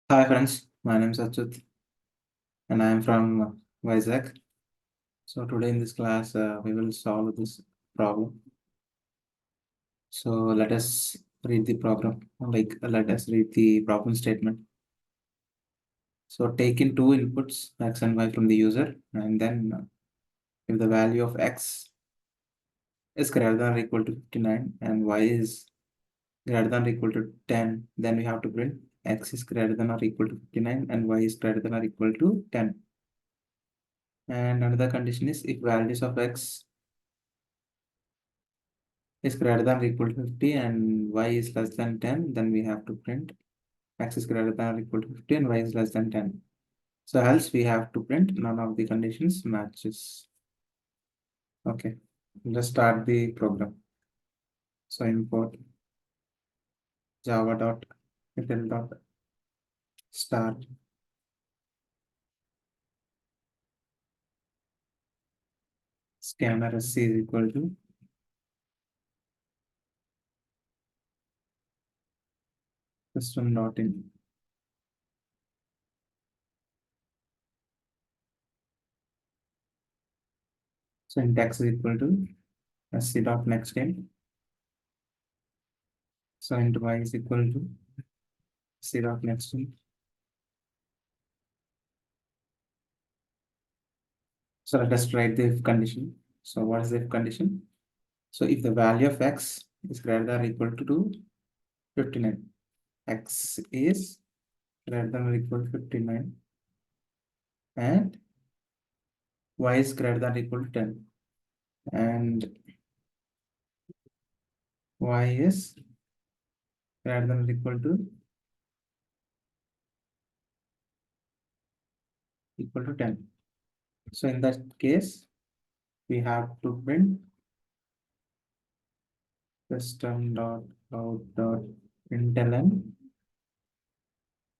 Hi friends, my name is Achyut and I am from Vizag. So today in this class, we will solve this problem. So let us read the program, let us read the problem statement. So take in two inputs, x and y from the user, and then if the value of x is greater than or equal to 59 and y is greater than or equal to 10, then we have to print x is greater than or equal to 59 and y is greater than or equal to 10. And another condition is if values of x is greater than or equal to 50 and y is less than 10, then we have to print x is greater than or equal to 50 and y is less than 10. So else we have to print none of the conditions matches. Okay, let's start the program. So import java.util.start scanner sc is equal to system.in. Syntax is equal to sc.nextInt. So int y is equal to sc.nextInt. So let us write the if condition. So what is the if condition? So if the value of x is greater than or equal to 59, x is greater than or equal to 59 and y is greater than or equal to 10 and y is greater than or equal to 10. So in that case, we have to print system.out.println.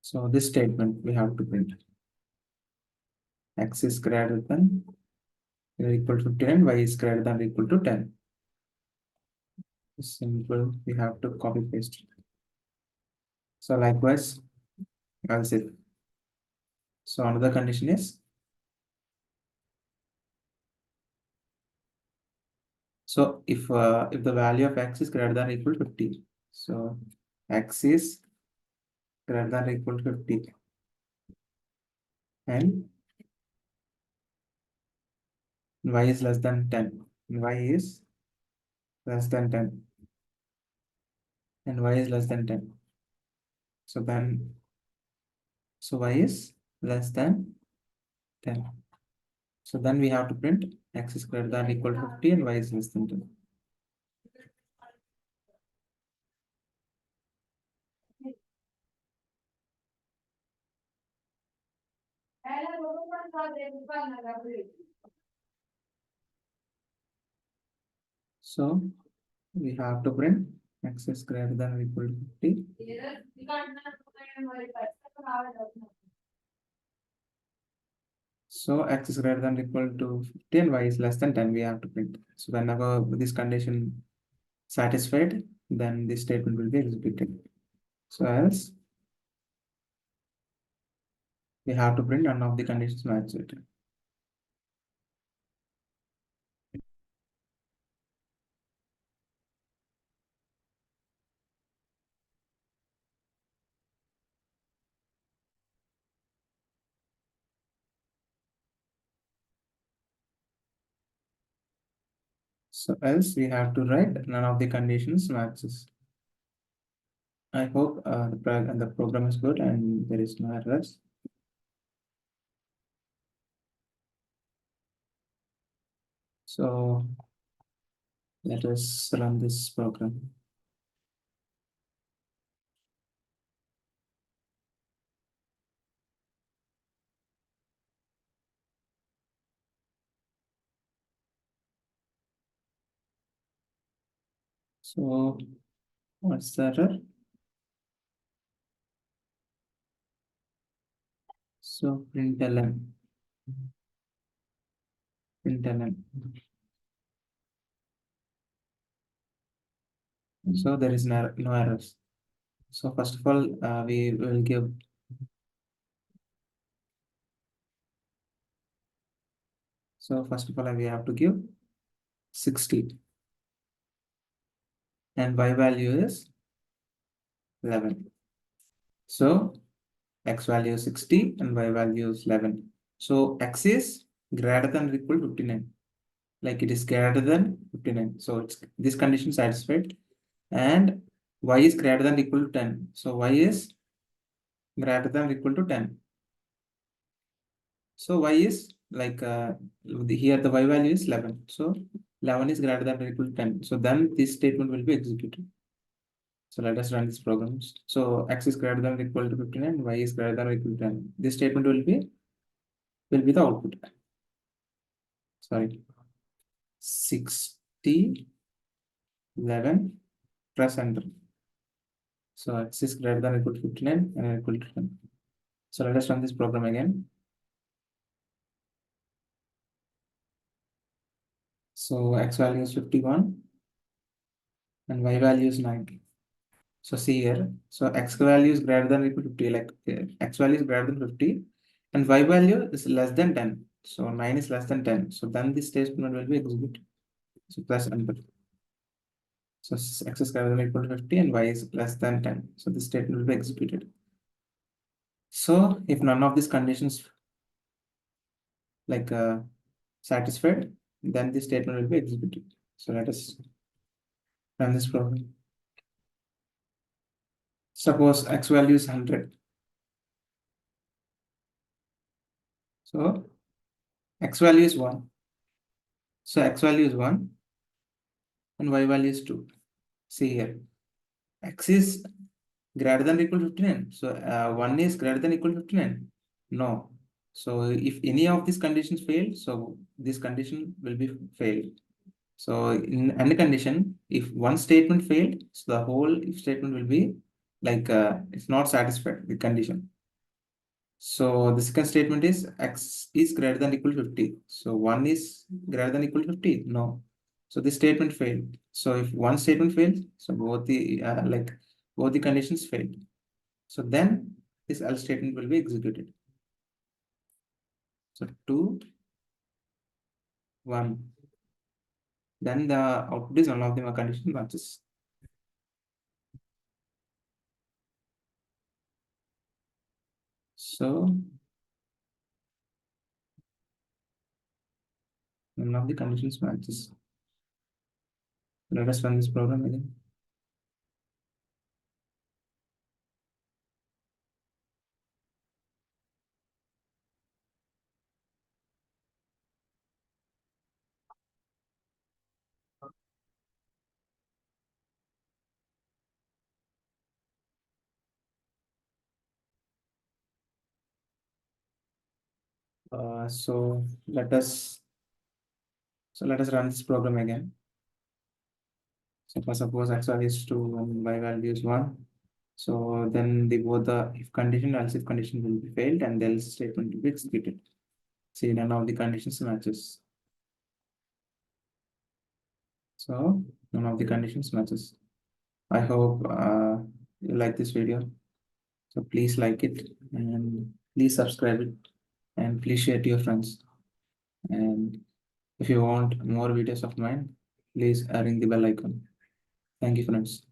So this statement we have to print x is greater than or equal to 59, y is greater than or equal to 10. Simple, we have to copy paste. So likewise, else if. So another condition is, so if the value of x is greater than or equal to 50, so x is greater than or equal to 50 and y is less than 10, y is less than 10 and y is less than 10. So then, so y is less than 10. So then we have to print x is greater than or equal to 50 and y is less than 10. So we have to print x is greater than or equal to 50. So x is greater than or equal to 50 and y is less than 10, we have to print. So whenever this condition satisfied, then this statement will be executed. So else we have to print none of the conditions match it. So else we have to write none of the conditions matches. I hope the program is good and there is no errors. So let us run this program. So what's the error? So println. So there is no errors. So first of all, we will give So first of all, we have to give 60 and y value is 11. So x value is 60 and y value is 11. So x is greater than or equal to 59. Like it is greater than 59. So it's this condition satisfied. And y is greater than or equal to 10. So y is greater than or equal to 10. So y is like here the y value is 11. So 11 is greater than or equal to 10. So then this statement will be executed. So let us run this program. So x is greater than or equal to 59, y is greater than or equal to 10. This statement will be the output. Sorry. 60, 11, press enter. So x is greater than or equal to 59 and equal to 10. So let us run this program again. So x value is 51 and y value is 9. So see here, so x value is greater than or equal to 50, like x value is greater than 50 and y value is less than 10. So 9 is less than 10. So then this statement will be executed. So plus enter. So x is greater than or equal to 50 and y is less than 10. So this statement will be executed. So if none of these conditions like satisfied, then this statement will be executed. So let us run this program. Suppose x value is 100. So x value is 1. So x value is 1 and y value is 2. See here, x is greater than or equal to 59. So 1 is greater than or equal to 59. No. So if any of these conditions fail, so this condition will be failed. So in any condition, if one statement failed, so the whole if statement will be like it's not satisfied the condition. So the second statement is x is greater than or equal to 50. So 1 is greater than or equal to 50. No. So this statement failed. So if one statement fails, so both the both the conditions failed. So then this else statement will be executed. So 2, 1. Then the output is none of the condition matches. So none of the conditions matches. Let us run this program again. So let us run this program again. So for suppose x value is 2 and y value is 1. So then both the if condition else if condition will be failed and the else statement will be executed. See, none of the conditions matches. So none of the conditions matches. I hope you like this video. So please like it and please subscribe it and please share to your friends. And if you want more videos of mine, please ring the bell icon. Thank you, friends.